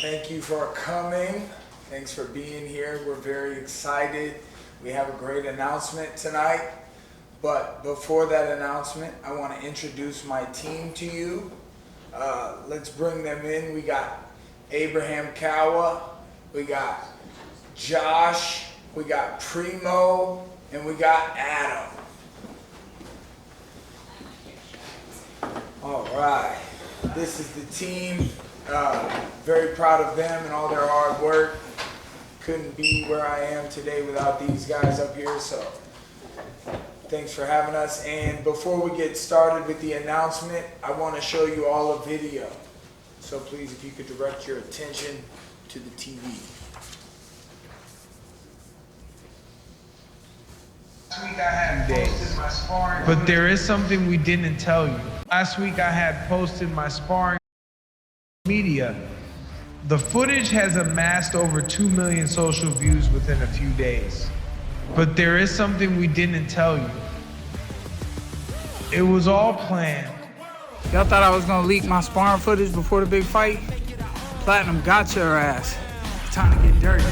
Thank you for coming. Thanks for being here. We're very excited. We have a great announcement tonight. But before that announcement, I want to introduce my team to you. Let's bring them in. We got Abraham Kawa, we got Josh, we got Primo, and we got Adam. All right, this is the team. Very proud of them and all their hard work. Couldn't be where I am today without these guys up here, so thanks for having us. And before we get started with the announcement, I want to show you all a video. So please, if you could direct your attention to the TV. Last week I had posted my sparring. But there is something we didn't tell you. Last week I had posted my sparring media. The footage has amassed over 2 million social views within a few days. But there is something we didn't tell you. It was all planned. Y'all thought I was gonna leak my sparring footage before the big fight? Platinum got your ass. It's time to get dirty.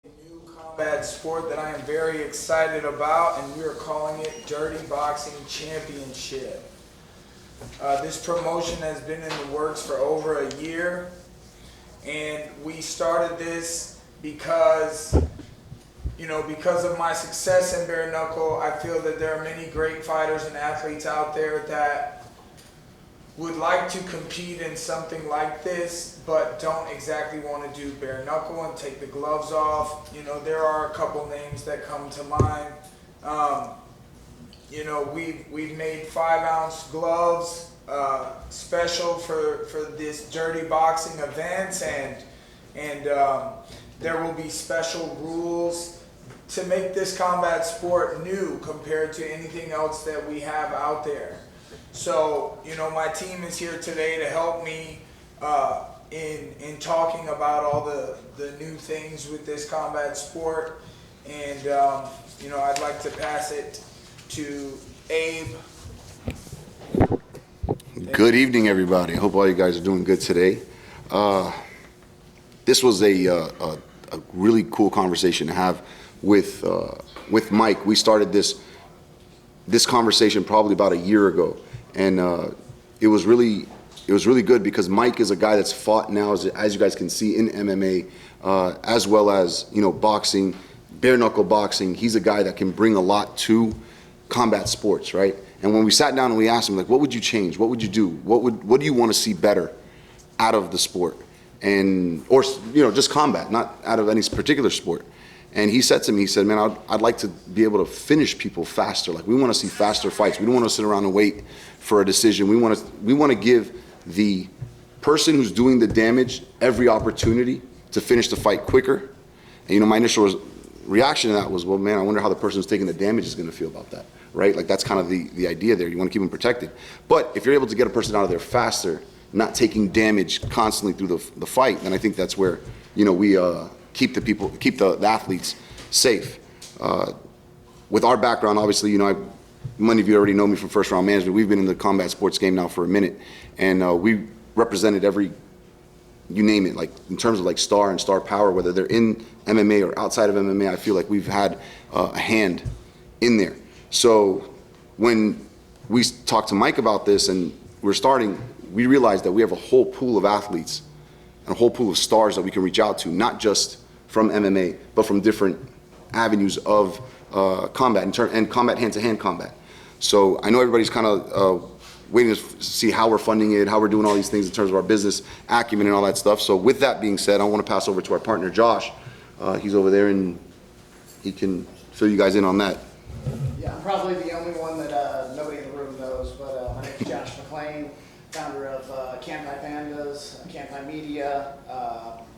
New combat sport that I am very excited about, and we are calling it Dirty Boxing Championship. This promotion has been in the works for over a year, and we started this because of my success in Bare-knuckle. I feel that there are many great fighters and athletes out there that would like to compete in something like this, but don't exactly want to do Bare-knuckle and take the gloves off. There are a couple names that come to mind. We've made 5-ounce gloves special for this dirty boxing events, and there will be special rules to make this combat sport new compared to anything else that we have out there. So, my team is here today to help me in talking about all the new things with this combat sport, and I'd like to pass it to Abe. Good evening, everybody. I hope all you guys are doing good today. This was a really cool conversation to have with Mike. We started this conversation probably about a year ago, and it was really good because Mike is a guy that's fought now, as you guys can see, in MMA, as well as boxing, bare-knuckle boxing. He's a guy that can bring a lot to combat sports, right? And when we sat down and we asked him, like, what would you change? What would you do? What do you want to see better out of the sport? Or just combat, not out of any particular sport. And he said to me, he said, man, I'd like to be able to finish people faster. Like, we want to see faster fights. We don't want to sit around and wait for a decision. We want to give the person who's doing the damage every opportunity to finish the fight quicker. And my initial reaction to that was, well, man, I wonder how the person who's taking the damage is going to feel about that, right? Like, that's kind of the idea there. You want to keep them protected. But if you're able to get a person out of there faster, not taking damage constantly through the fight, then I think that's where we keep the athletes safe. With our background, obviously, many of you already know me from First Round Management. We've been in the combat sports game now for a minute, and we represented every, you name it, like in terms of like star and star power, whether they're in MMA or outside of MMA. I feel like we've had a hand in there. So when we talked to Mike about this and we're starting, we realized that we have a whole pool of athletes and a whole pool of stars that we can reach out to, not just from MMA, but from different avenues of combat and combat, hand-to-hand combat. So I know everybody's kind of waiting to see how we're funding it, how we're doing all these things in terms of our business acumen and all that stuff. So with that being said, I want to pass over to our partner, Josh. He's over there and he can fill you guys in on that. Yeah, I'm probably the only one that nobody in the room knows, but my name is Josh McClain, founder of Kanpai Pandas, Kanpai Media,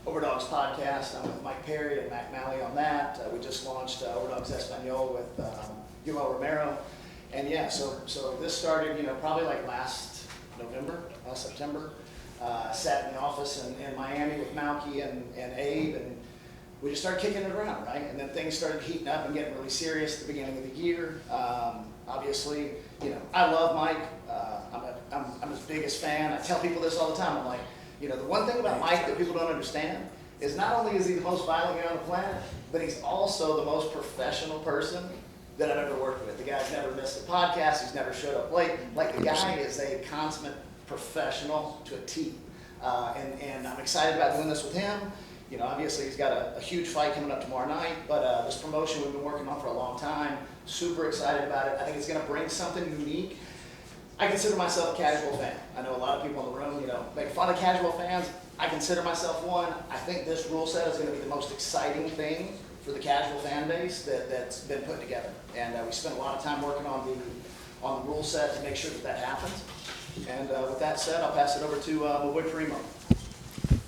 Overdogs Podcast. I'm with Mike Perry and Mac Malley on that. We just launched Overdogs Espanol with Guillermo Romero. And yeah, so this started, probably like last September. Sat in the office in Miami with Malky and Abe, and we just started kicking it around, right? And then things started heating up and getting really serious at the beginning of the year. Obviously, you know, I love Mike. I'm his biggest fan. I tell people this all the time. I'm like, you know, the one thing about Mike that people don't understand is not only is he the most violent guy on the planet, but he's also the most professional person that I've ever worked with. The guy's never missed a podcast. He's never showed up late. Like, the guy is a consummate professional to a T. And I'm excited about doing this with him. You know, obviously he's got a huge fight coming up tomorrow night, but this promotion we've been working on for a long time. Super excited about it. I think it's going to bring something unique. I consider myself a casual fan. I know a lot of people in the room, you know, make fun of casual fans. I consider myself one. I think this rule set is going to be the most exciting thing for the casual fan base that's been put together. And we spent a lot of time working on the rule set to make sure that happens. And with that said, I'll pass it over to my boy Primo.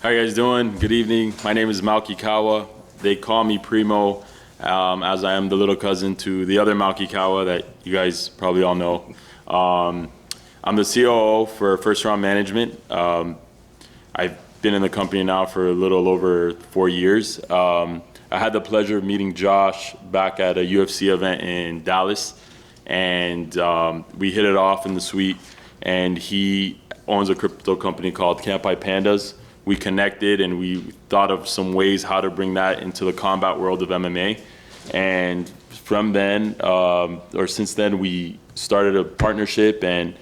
How you guys doing? Good evening. My name is Malky Kawa. They call me Primo, as I am the little cousin to the other Malky Kawa that you guys probably all know. I'm the COO for First Round Management. I've been in the company now for a little over 4 years. I had the pleasure of meeting Josh back at a UFC event in Dallas, and we hit it off in the suite. And he owns a crypto company called Campi Pandas. We connected and we thought of some ways how to bring that into the combat world of MMA. And from then, or since then, we started a partnership and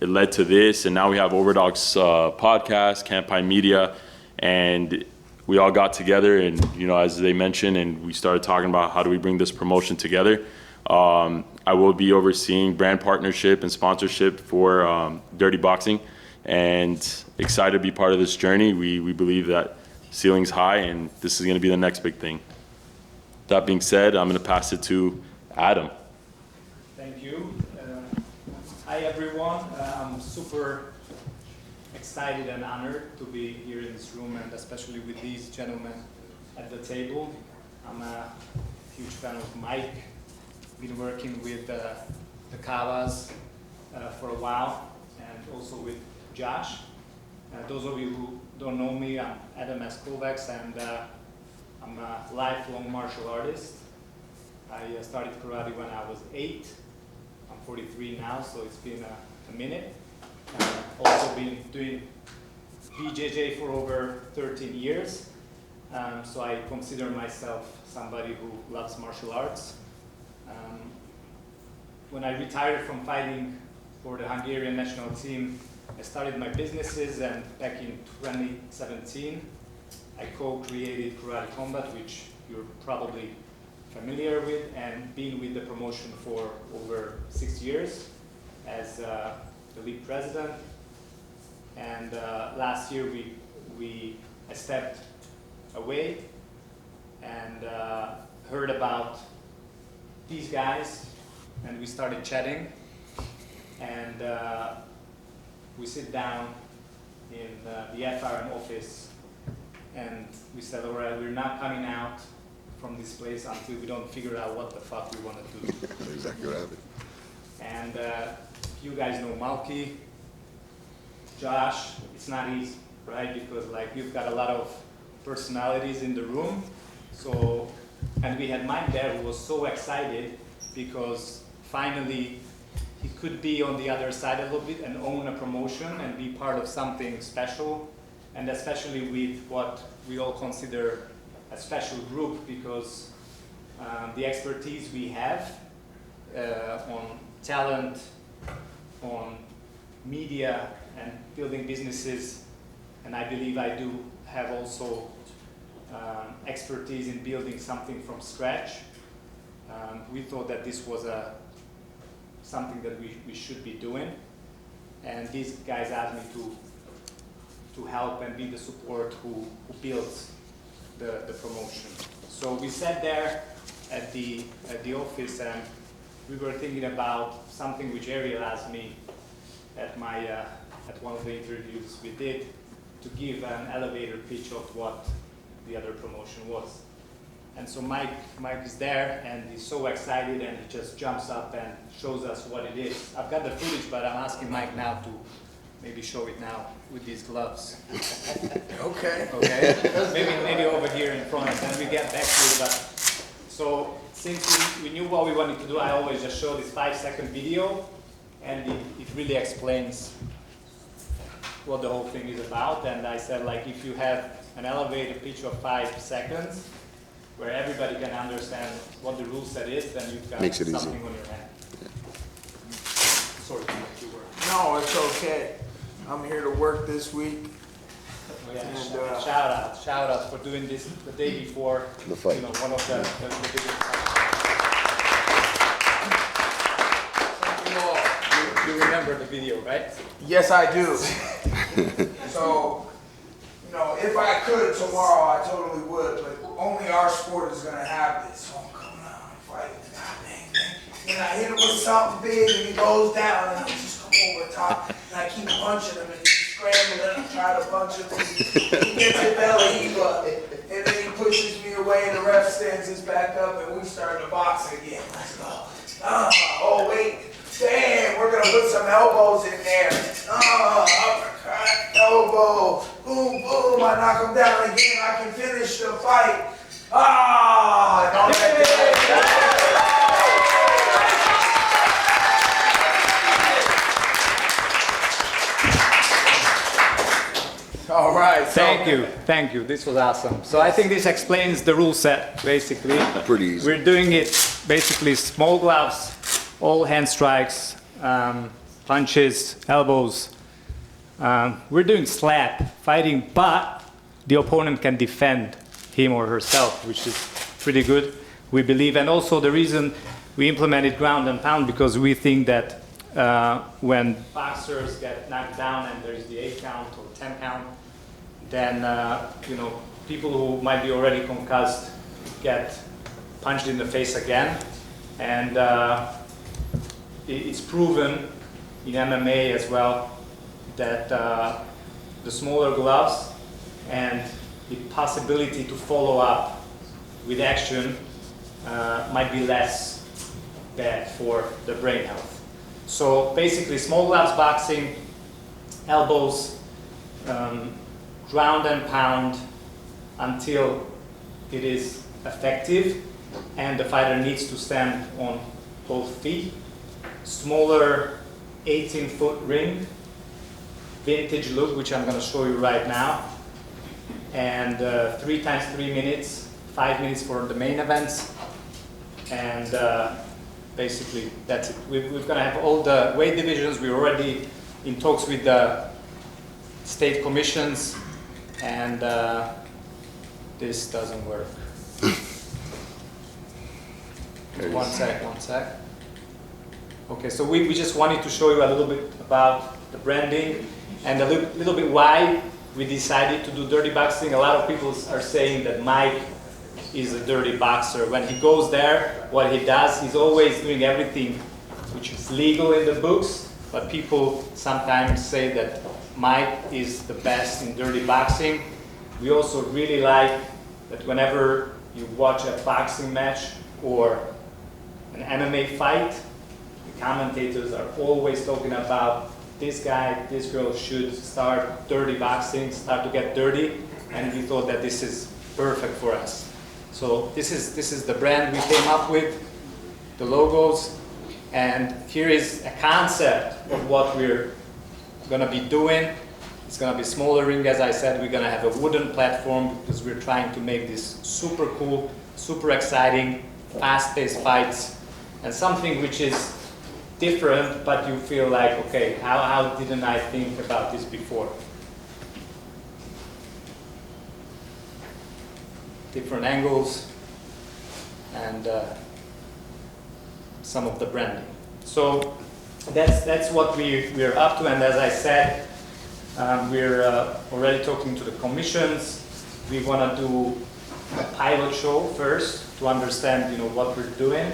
it led to this. And now we have Overdogs podcast, Campi Media, and we all got together and, you know, as they mentioned, and we started talking about how do we bring this promotion together. I will be overseeing brand partnership and sponsorship for Dirty Boxing, and excited to be part of this journey. We believe that ceiling's high and this is going to be the next big thing. That being said, I'm going to pass it to Adam. Thank you. Hi everyone. I'm super excited and honored to be here in this room, and especially with these gentlemen at the table. I'm a huge fan of Mike. Been working with the Kawas for a while, and also with Josh. Those of you who don't know me, I'm Adam S. Kovacs, and I'm a lifelong martial artist. I started karate when I was 8. I'm 43 now, so it's been a minute. Also been doing BJJ for over 13 years. So I consider myself somebody who loves martial arts. When I retired from fighting for the Hungarian national team, I started my businesses, and back in 2017, I co-created Karate Combat, which you're probably familiar with, and been with the promotion for over 6 years as the league president. And last year I stepped away and heard about these guys, and we started chatting, and we sit down in the FRM office, and we said, all right, we're not coming out from this place until we don't figure out what the fuck we want to do. That's exactly what happened. And you guys know Malky, Josh. It's not easy, right? Because like we've got a lot of personalities in the room. So, and we had Mike there who was so excited because finally he could be on the other side a little bit and own a promotion and be part of something special, and especially with what we all consider a special group, because the expertise we have on talent, on media and building businesses, and I believe I do have also expertise in building something from scratch. We thought that this was something that we should be doing, and these guys asked me to help and be the support who builds the promotion. So we sat there at the office, and we were thinking about something which Ariel asked me at one of the interviews we did, to give an elevator pitch of what the other promotion was. And so Mike is there, and he's so excited, and he just jumps up and shows us what it is. I've got the footage, but I'm asking Mike now to maybe show it now with these gloves. Okay. Okay, maybe over here in front, and then we get back to it. But so since we knew what we wanted to do, I always just show this 5-second video, and it really explains what the whole thing is about. And I said, like, if you have an elevator pitch of 5 seconds, where everybody can understand what the rule set is, then you've got Makes it something easy. on your hand. Sorry to make you work. No, it's okay. I'm here to work this week. Yeah, And, shout out for doing this the day before The fight. You know, one of the biggest fights. You remember the video, right? Yes, I do. So, you know, if I could tomorrow, I totally would, but only our sport is gonna have this. So I'm coming out and fighting. God, bang, bang. And I hit him with something big and he goes down and I just come over top and I keep punching him and he's scrambling and I try to punch him and he gets a belly heave-up. And then he pushes me away and the ref stands his back up and we start to box again. Let's go. Oh wait. Damn, we're gonna put some elbows in there. Uppercut, elbow, boom, boom. I knock him down again. I can finish the fight. Don't let All right. Thank you. This was awesome. So I think this explains the rule set basically. Pretty easy. We're doing it basically small gloves, all hand strikes, punches, elbows. We're doing slap fighting, but the opponent can defend him or herself, which is pretty good, we believe. And also the reason we implemented ground and pound, because we think that when boxers get knocked down and there's the 8 count or 10 count, then you know, people who might be already concussed get punched in the face again. And it's proven in MMA as well that the smaller gloves and the possibility to follow up with action might be less bad for the brain health. So basically small gloves boxing, elbows, ground and pound until it is effective and the fighter needs to stand on both feet. Smaller 18-foot ring, vintage look, which I'm going to show you right now. And 3 times 3 minutes, 5 minutes for the main events. And basically that's it. We're going to have all the weight divisions. We're already in talks with the state commissions, and this doesn't work. One sec. Okay, so we just wanted to show you a little bit about the branding and a little bit why we decided to do dirty boxing. A lot of people are saying that Mike is a dirty boxer. When he goes there, what he does, he's always doing everything which is legal in the books, but people sometimes say that Mike is the best in dirty boxing. We also really like that whenever you watch a boxing match or an MMA fight, the commentators are always talking about this guy, this girl should start dirty boxing, start to get dirty, and we thought that this is perfect for us. So this is the brand we came up with, the logos, and here is a concept of what we're gonna be doing. It's gonna be smaller ring, as I said. We're gonna have a wooden platform because we're trying to make this super cool, super exciting, fast-paced fights, and something which is different, but you feel like, okay, how didn't I think about this before? Different angles and some of the branding. So that's what we're up to, and as I said, we're already talking to the commissions. We want to do a pilot show first to understand, you know, what we're doing,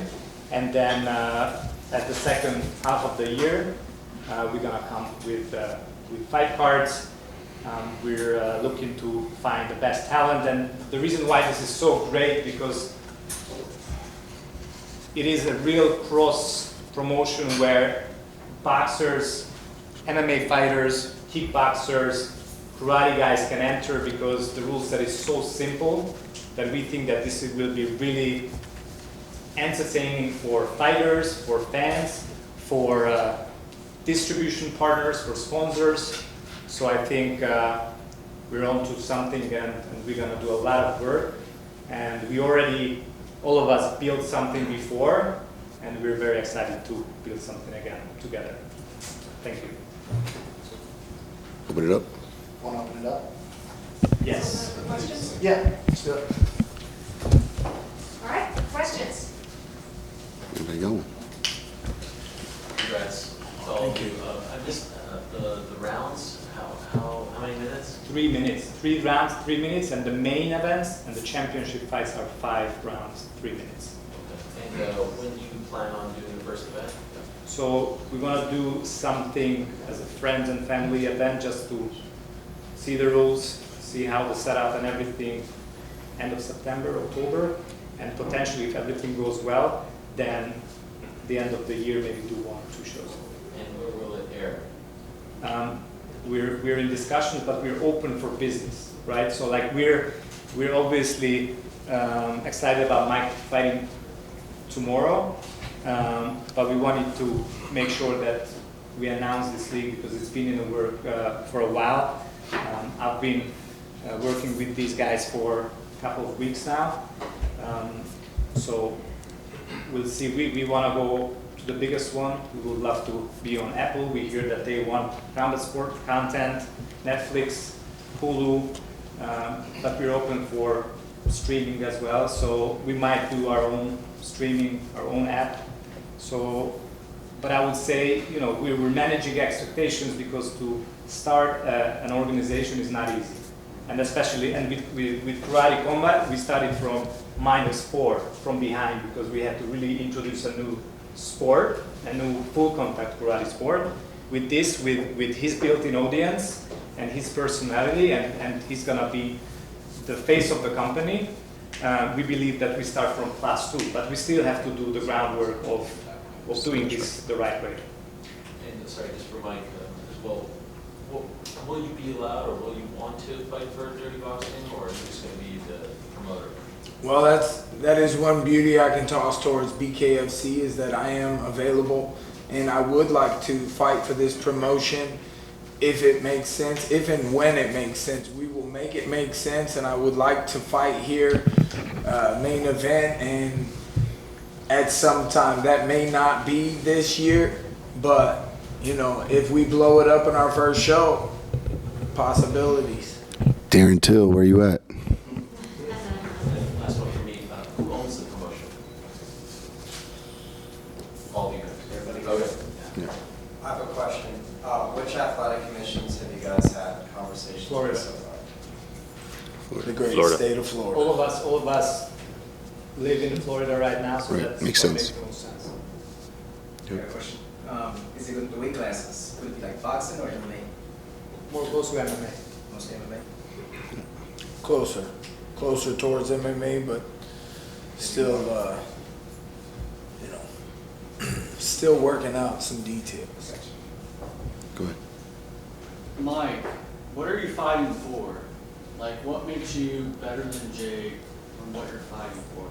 and then at the second half of the year, we're gonna come with fight cards. We're looking to find the best talent, and the reason why this is so great because it is a real cross promotion where boxers, MMA fighters, kickboxers, karate guys can enter, because the rule set is so simple that we think that this will be really entertaining for fighters, for fans, for distribution partners, for sponsors. So I think we're on to something, and we're going to do a lot of work. And we already, all of us, built something before, and we're very excited to build something again together. Thank you. Open it up. Want to open it up? Yes. Questions? Yeah, let's do it. All right, questions? Anybody got one? Congrats to all of you. I missed the rounds. How many minutes? 3 minutes, 3 rounds, 3 minutes, and the main events and the championship fights are 5 rounds, 3 minutes. Okay. And when do you plan on doing the first event? So we're gonna do something as a friends and family event, just to see the rules, see how the setup and everything, end of September, October, and potentially, if everything goes well, then the end of the year, maybe do 1 or 2 shows. And where will it air? We're in discussions, but we're open for business, right? So like we're obviously excited about Mike fighting tomorrow, but we wanted to make sure that we announce this league because it's been in the work for a while. I've been working with these guys for a couple of weeks now, so we'll see. We want to go to the biggest one. We would love to be on Apple. We hear that they want grounded sport content, Netflix, Hulu, but we're open for streaming as well. So we might do our own streaming, our own app. So, but I would say, you know, we're managing expectations because to start an organization is not easy. And especially, and with Karate Combat, we started from -4, from behind, because we had to really introduce a new sport, a new full contact karate sport. With this, with his built-in audience and his personality, and he's gonna be the face of the company, we believe that we start from class 2, but we still have to do the groundwork of doing this the right way. And sorry, just for Mike as well, will you be allowed or will you want to fight for Dirty Boxing, or is it just going to be the promoter? Well, that is one beauty I can toss towards BKFC, is that I am available, and I would like to fight for this promotion if it makes sense, if and when it makes sense. We will make it make sense, and I would like to fight here, main event, and at some time. That may not be this year, but you know, if we blow it up in our first show, possibilities. Darren Till, where you at? And last one for me, who owns the promotion? All of you guys. Everybody? Okay. Yeah. I have a question. Which athletic commissions have you guys had conversations Florida. with so far? The great Florida. state of Florida. All of us live in Florida right now, so Right, that's makes what sense. makes the most sense. I got a question. Is it the weight classes? Would it be like boxing or MMA? More close to MMA. Mostly MMA? Closer towards MMA, but still, you know, still working out some details. Go ahead. Mike, what are you fighting for? Like, what makes you better than Jay from what you're fighting for?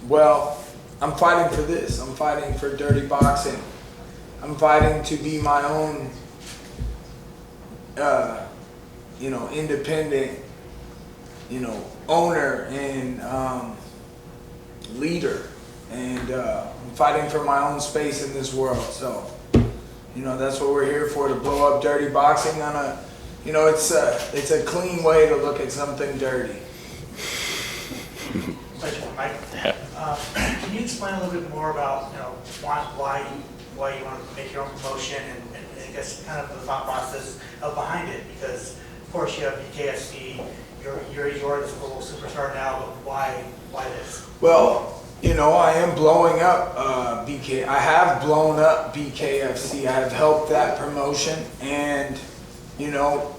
Well, I'm fighting for this. I'm fighting for Dirty Boxing. I'm fighting to be my own, you know, independent, you know, owner and leader. And I'm fighting for my own space in this world. So, you know, that's what we're here for, to blow up Dirty Boxing on a, you know, it's a clean way to look at something dirty. Mike, can you explain a little bit more about, you know, why you want to make your own promotion, and I guess kind of the thought process behind it? Because of course you have BKFC, you're this global superstar now, but why this? Well, you know, I am blowing up I have blown up BKFC. I have helped that promotion, and you know,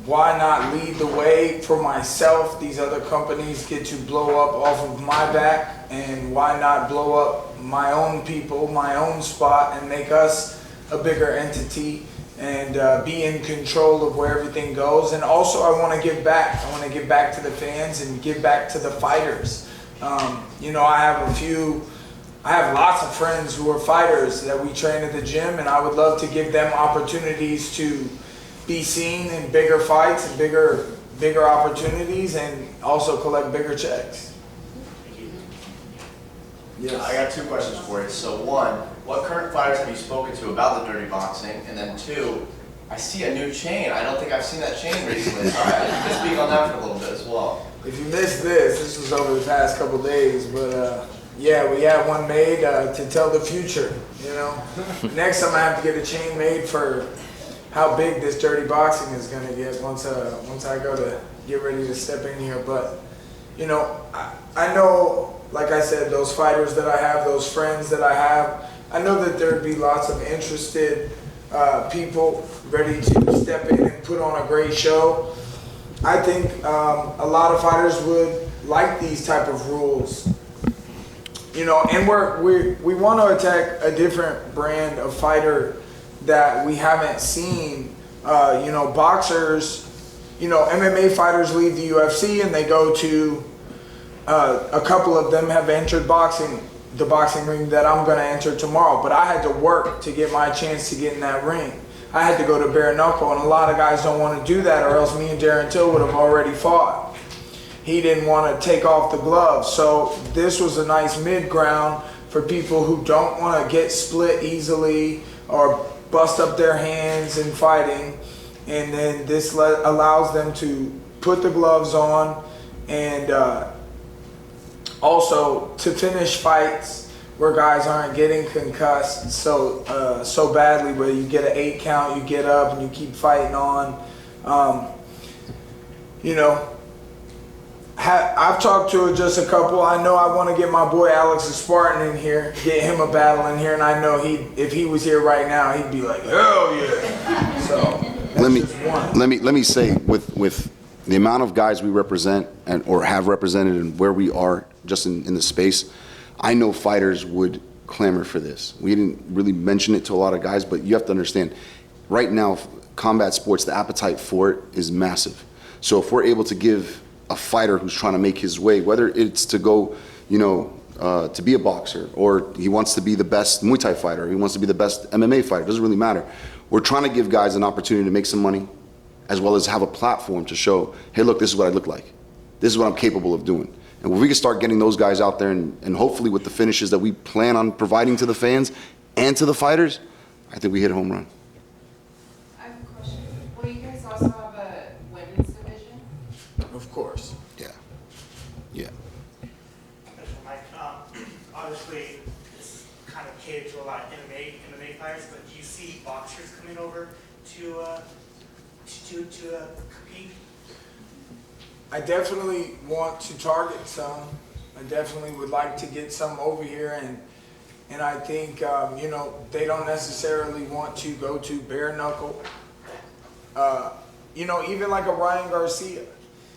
why not lead the way for myself? These other companies get to blow up off of my back, and why not blow up my own people, my own spot, and make us a bigger entity and be in control of where everything goes. And also I want to give back. I want to give back to the fans and give back to the fighters. You know, I have lots of friends who are fighters that we train at the gym, and I would love to give them opportunities to be seen in bigger fights and bigger opportunities, and also collect bigger checks. Yes. I got 2 questions for you. So 1, what current fighters have you spoken to about the dirty boxing? And then 2, I see a new chain. I don't think I've seen that chain recently. So I can speak on that for a little bit as well. If you missed this was over the past couple days, but yeah, we had one made to tell the future, you know. Next time I have to get a chain made for how big this dirty boxing is gonna get once I go to get ready to step in here. But, you know, I know, like I said, those fighters that I have, those friends that I have, I know that there'd be lots of interested people ready to step in and put on a great show. I think a lot of fighters would like these type of rules. You know, and we want to attack a different brand of fighter that we haven't seen. You know, boxers, you know, MMA fighters leave the UFC and they go to, a couple of them have entered the boxing ring that I'm going to enter tomorrow. But I had to work to get my chance to get in that ring. I had to go to Bare-knuckle, and a lot of guys don't want to do that, or else me and Darren Till would have already fought. He didn't want to take off the gloves. So this was a nice mid-ground for people who don't want to get split easily or bust up their hands in fighting. And then this allows them to put the gloves on and also to finish fights where guys aren't getting concussed so badly, where you get an 8 count, you get up and you keep fighting on. You know, I've talked to just a couple. I know I want to get my boy Alex the Spartan in here, get him a battle in here, and I know if he was here right now, he'd be like, hell yeah. So let me say, with the amount of guys we represent or have represented and where we are just in the space, I know fighters would clamor for this. We didn't really mention it to a lot of guys, but you have to understand, right now, combat sports, the appetite for it is massive. So if we're able to give a fighter who's trying to make his way, whether it's to go, you know, to be a boxer, or he wants to be the best Muay Thai fighter, or he wants to be the best MMA fighter, it doesn't really matter. We're trying to give guys an opportunity to make some money, as well as have a platform to show, hey, look, this is what I look like. This is what I'm capable of doing. And if we can start getting those guys out there, and hopefully with the finishes that we plan on providing to the fans and to the fighters, I think we hit a home run. I have a question. Will you guys also have a women's division? of course. Yeah. Yeah. Mike, obviously, it's kind of catered to a lot of MMA fighters, but do you see boxers coming over to compete? I definitely want to target some. I definitely would like to get some over here, and I think you know, they don't necessarily want to go to bare-knuckle. You know, even like a Ryan Garcia,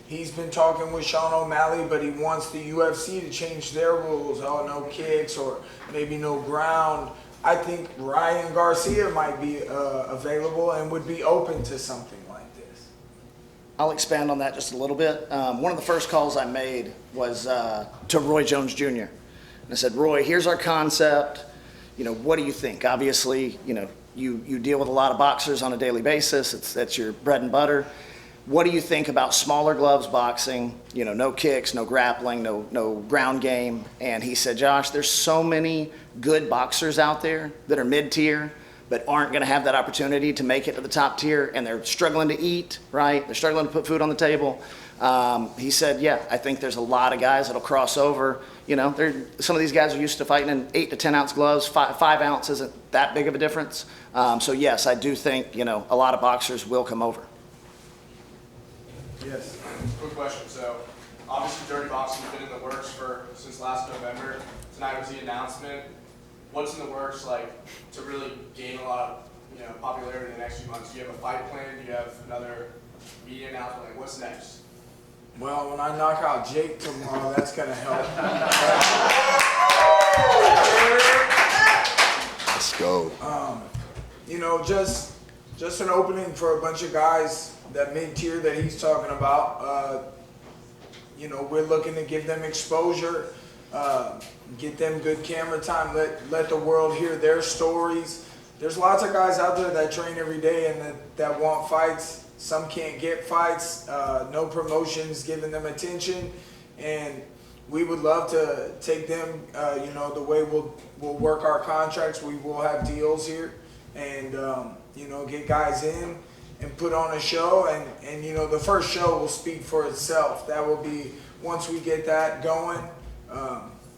he's been talking with Sean O'Malley, but he wants the UFC to change their rules. Oh, no kicks or maybe no ground. I think Ryan Garcia might be available and would be open to something like this. I'll expand on that just a little bit. One of the first calls I made was to Roy Jones Jr. And I said, Roy, here's our concept. You know, what do you think? Obviously, you know, you deal with a lot of boxers on a daily basis. That's your bread and butter. What do you think about smaller gloves boxing? You know, no kicks, no grappling, no ground game. And he said, Josh, there's so many good boxers out there that are mid-tier, but aren't going to have that opportunity to make it to the top tier, and they're struggling to eat, right? They're struggling to put food on the table. He said, yeah, I think there's a lot of guys that'll cross over. You know, some of these guys are used to fighting in 8 to 10 ounce gloves. 5 ounce isn't that big of a difference. So yes, I do think, you know, a lot of boxers will come over. Yes. Quick question. So, obviously, dirty boxing has been in the works since last November. Tonight was the announcement. What's in the works, like, to really gain a lot of, you know, popularity in the next few months? Do you have a fight plan? Do you have another media announcement? Like, what's next? Well, when I knock out Jake tomorrow, that's gonna help. Let's go. You know, just an opening for a bunch of guys, that mid-tier that he's talking about. You know, we're looking to give them exposure, get them good camera time, let the world hear their stories. There's lots of guys out there that train every day and that want fights. Some can't get fights, no promotions giving them attention, and we would love to take them, you know, the way we'll work our contracts. We will have deals here, and you know, get guys in and put on a show, and you know, the first show will speak for itself. That will be, once we get that going,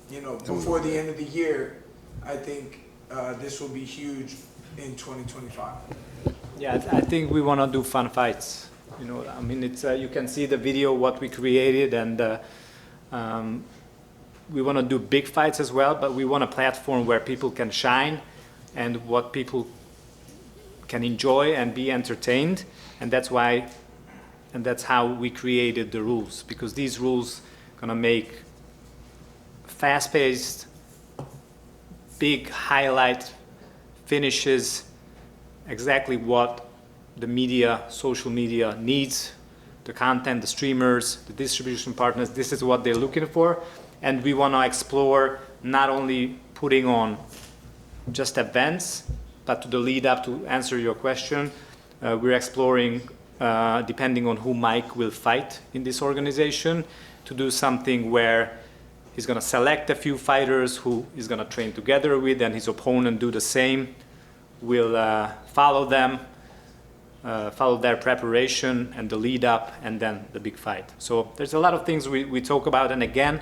you know, before the end of the year, I think this will be huge in 2025. Yeah, I think we want to do fun fights. You know, I mean, it's you can see the video what we created, and we want to do big fights as well. But we want a platform where people can shine, and what people can enjoy and be entertained, and that's why, and that's how we created the rules, because these rules gonna make fast-paced, big highlight finishes exactly what the media, social media needs, the content, the streamers, the distribution partners. This is what they're looking for, and we want to explore not only putting on just events, but to the lead up to answer your question, we're exploring, depending on who Mike will fight in this organization, to do something where he's going to select a few fighters who he's going to train together with, and his opponent do the same. We'll follow them, follow their preparation and the lead up, and then the big fight. So there's a lot of things we talk about, and again,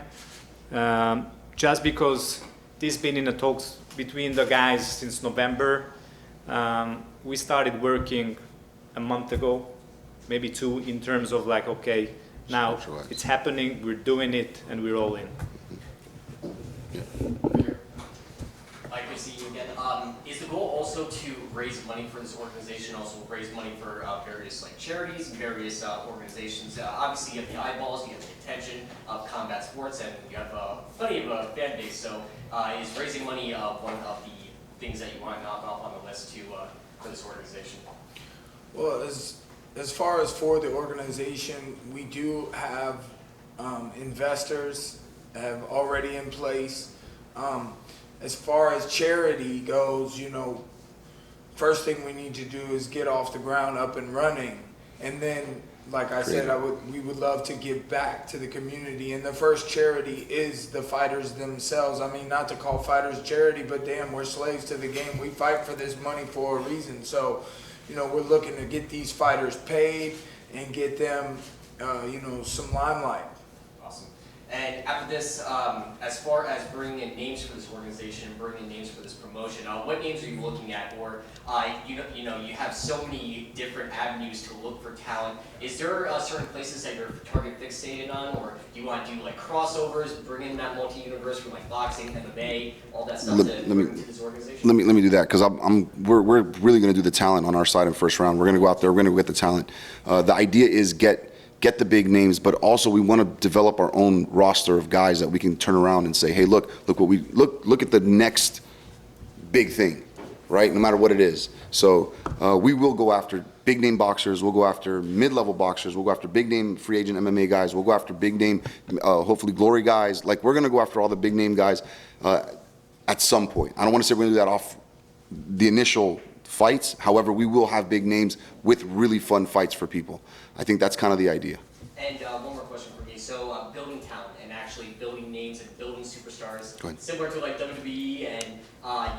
just because this has been in the talks between the guys since November, we started working a month ago, maybe two, in terms of like, okay, now it's happening, we're doing it, and we're all in. Mike, we see you again. Is the goal also to raise money for this organization, also raise money for various like charities and various organizations? Obviously, you have the eyeballs, you have the attention of combat sports, and you have plenty of a fan base. So, is raising money one of the things that you want to knock off on the list to for this organization? Well, as far as for the organization, we do have investors have already in place. As far as charity goes, you know, first thing we need to do is get off the ground up and running, and then, like I said, we would love to give back to the community. And the first charity is the fighters themselves. I mean, not to call fighters charity, but damn, we're slaves to the game. We fight for this money for a reason. So, you know, we're looking to get these fighters paid and get them, you know, some limelight. Awesome. And after this, as far as bringing in names for this organization, bringing in names for this promotion, what names are you looking at? Or you know, you have so many different avenues to look for talent. Is there certain places that you're target fixated on, or do you want to do like crossovers, bring in that multi-universe from like boxing, MMA, all that stuff to bring to this organization? Let me do that, because we're really going to do the talent on our side in first round. We're going to go out there. We're going to get the talent. The idea is get the big names, but also we want to develop our own roster of guys that we can turn around and say, hey, look at the next big thing, right? No matter what it is. So we will go after big name boxers. We'll go after mid-level boxers. We'll go after big name free agent MMA guys. We'll go after big name, hopefully glory guys. Like, we're going to go after all the big name guys at some point. I don't want to say we're going to do that off the initial fights. However, we will have big names with really fun fights for people. I think that's kind of the idea. And one more question for me. So building talent and actually building names and building superstars, similar to like WWE and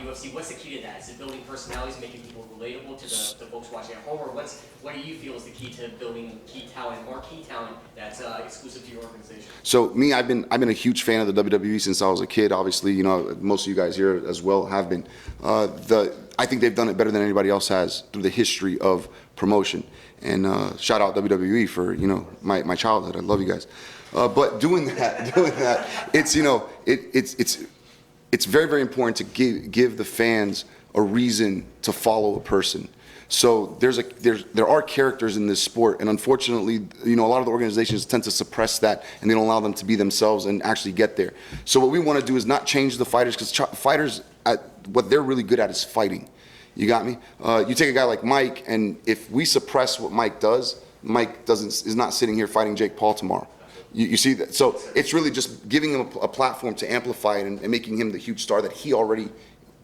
UFC, what's the key to that? Is it building personalities, making people relatable to the folks watching at home, or what do you feel is the key to building key talent, more key talent that's exclusive to your organization? So me, I've been a huge fan of the WWE since I was a kid. Obviously, you know, most of you guys here as well have been. I think they've done it better than anybody else has through the history of promotion. And shout out WWE for, you know, my childhood. I love you guys. But doing that, it's, you know, it's very, very important to give the fans a reason to follow a person, So there are characters in this sport, and unfortunately, a lot of the organizations tend to suppress that, and they don't allow them to be themselves and actually get there. So what we want to do is not change the fighters, because fighters, what they're really good at is fighting. You got me? You take a guy like Mike, and if we suppress what Mike does, Mike is not sitting here fighting Jake Paul tomorrow. You see that? So it's really just giving him a platform to amplify it and making him the huge star that he already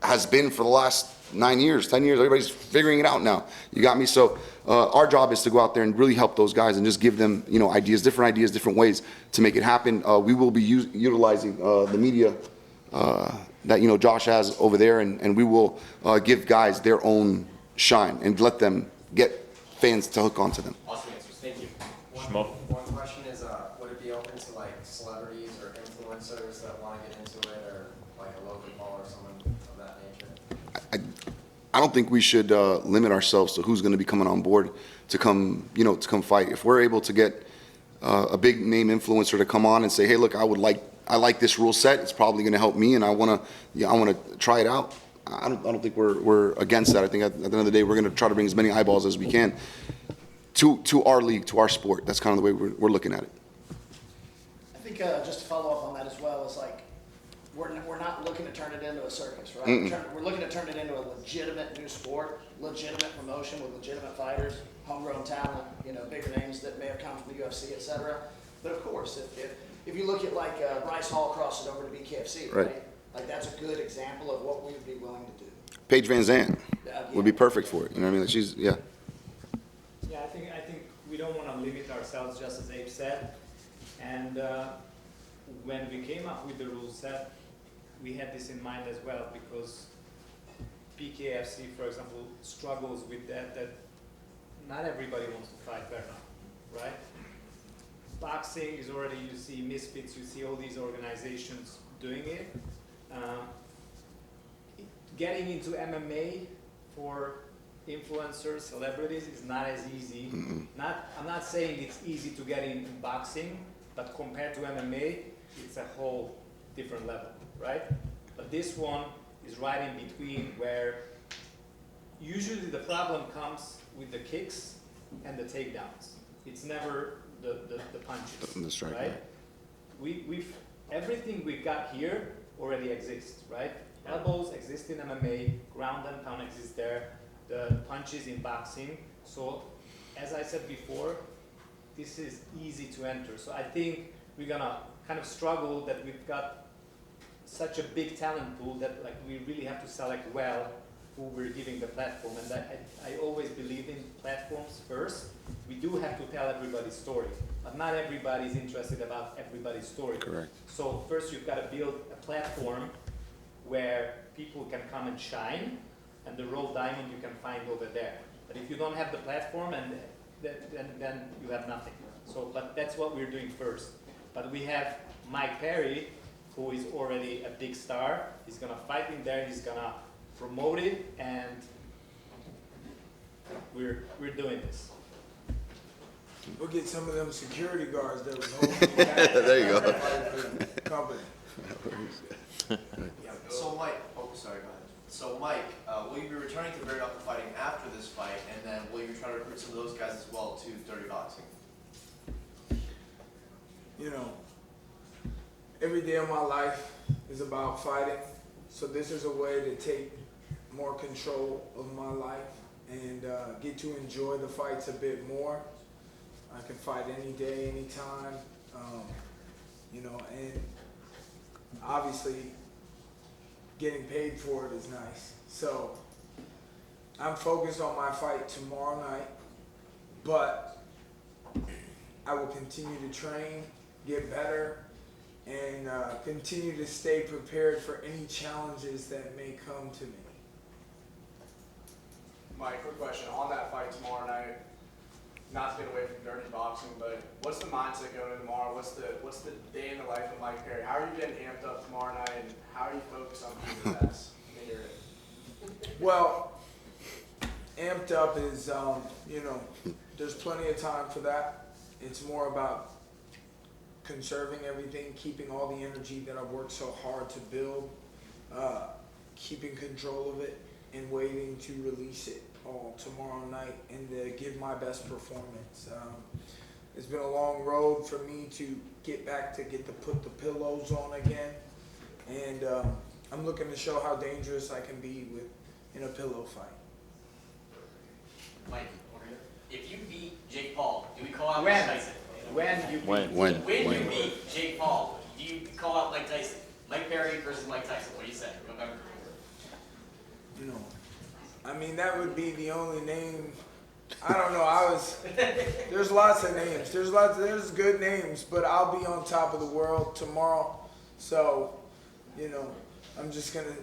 has been for the last 9 years, 10 years. Everybody's figuring it out now. You got me? So our job is to go out there and really help those guys and just give them, ideas, different ways to make it happen. We will be utilizing the media that, Josh has over there, and we will give guys their own shine and let them get fans to hook onto them. Awesome answers. Thank you. One question is, would it be open to like celebrities or influencers that want to get into it, or like a Logan Paul or someone of that nature? I don't think we should limit ourselves to who's going to be coming on board to come, to come fight. If we're able to get a big name influencer to come on and say, hey, look, I like this rule set. It's probably going to help me, and I want to try it out. I don't think we're against that. I think at the end of the day, we're going to try to bring as many eyeballs as we can to our league, to our sport. That's kind of the way we're looking at it. I think just to follow up on that as well is like, we're not looking to turn it into a circus, right? We're looking to turn it into a legitimate new sport, legitimate promotion with legitimate fighters, homegrown talent, bigger names that may have come from the UFC, et cetera. But of course, if you look at like Bryce Hall crossing over to BKFC, right? Like that's a good example of what we would be willing to do. Paige Van Zandt would be perfect for it. You know what I mean? Like Yeah, I think we don't want to limit ourselves, just as Abe said. And when we came up with the rule set, we had this in mind as well, because BKFC, for example, struggles with that not everybody wants to fight bare-knuckle, right? Boxing is already, you see Misfits, you see all these organizations doing it. Getting into MMA for influencers, celebrities is not as easy. I'm not saying it's easy to get in boxing, but compared to MMA, it's a whole different level, right? But this one is right in between, where usually the problem comes with the kicks and the takedowns. It's never the punches, That's right? Right? We've everything we've got here already exists, right? Elbows exist in MMA, ground and pound exists there, the punches in boxing. So, as I said before, this is easy to enter. So I think we're gonna kind of struggle that we've got such a big talent pool that like we really have to select well who we're giving the platform. And I always believe in platforms first. We do have to tell everybody's story, but not everybody's interested about everybody's story. Correct. So first you've got to build a platform where people can come and shine, and the raw diamond you can find over there. But if you don't have the platform, then you have nothing. So, but that's what we're doing first. But we have Mike Perry, who is already a big star. He's gonna fight in there. He's gonna promote it, and we're doing this. We'll get some of them security guards that was holding you back. There you go. Company. So Mike, sorry, go ahead. So Mike, will you be returning to bare-knuckle fighting after this fight, and then will you try to recruit some of those guys as well to dirty boxing? Every day of my life is about fighting. So this is a way to take more control of my life and get to enjoy the fights a bit more. I can fight any day, anytime, and obviously getting paid for it is nice. So I'm focused on my fight tomorrow night, but I will continue to train, get better, and continue to stay prepared for any challenges that may come to me. Mike, quick question. On that fight tomorrow night, not to get away from dirty boxing, but what's the mindset going into tomorrow? What's the day in the life of Mike Perry? How are you getting amped up tomorrow night, and how are you focused on being the best? Well, amped up is, there's plenty of time for that. It's more about conserving everything, keeping all the energy that I've worked so hard to build, keeping control of it, and waiting to release it all tomorrow night and to give my best performance. It's been a long road for me to get back to put the pillows on again, and I'm looking to show how dangerous I can be in a pillow fight. Mike, if you beat Jake Paul, do we call out When? Mike Tyson? When you When you beat Jake Paul, do you call out Mike Tyson? Mike Perry versus Mike Tyson. What do you say? November. You know, I mean, that would be the only name. I don't know. There's lots of names. There's good names, but I'll be on top of the world tomorrow. So, you know, I'm just gonna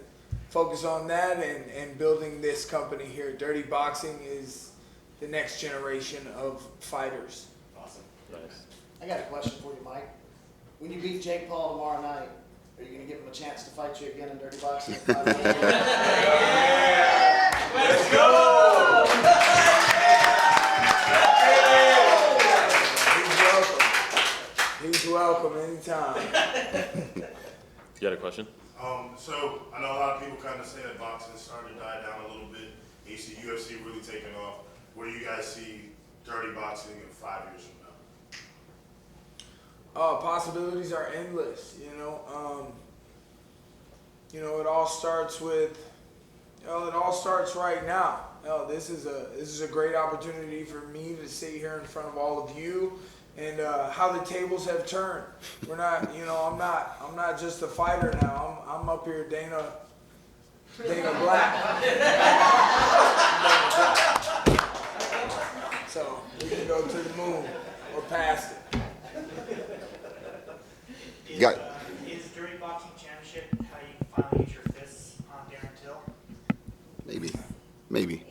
focus on that and building this company here. Dirty Boxing is the next generation of fighters. Awesome. Nice. I got a question for you, Mike. When you beat Jake Paul tomorrow night, are you going to give him a chance to fight you again in Dirty Boxing? Let's go! He's welcome anytime. You got a question? So I know a lot of people kind of say that boxing is starting to die down a little bit. You see UFC really taking off. Where do you guys see Dirty Boxing in 5 years from now? Possibilities are endless. It all starts with. It all starts right now. This is a great opportunity for me to sit here in front of all of you, and how the tables have turned. We're not. I'm not just a fighter now. I'm up here, Dana Black. So we can go to the moon or past it. Is Dirty Boxing Championship how you finally get your fists on Darren Till? Maybe.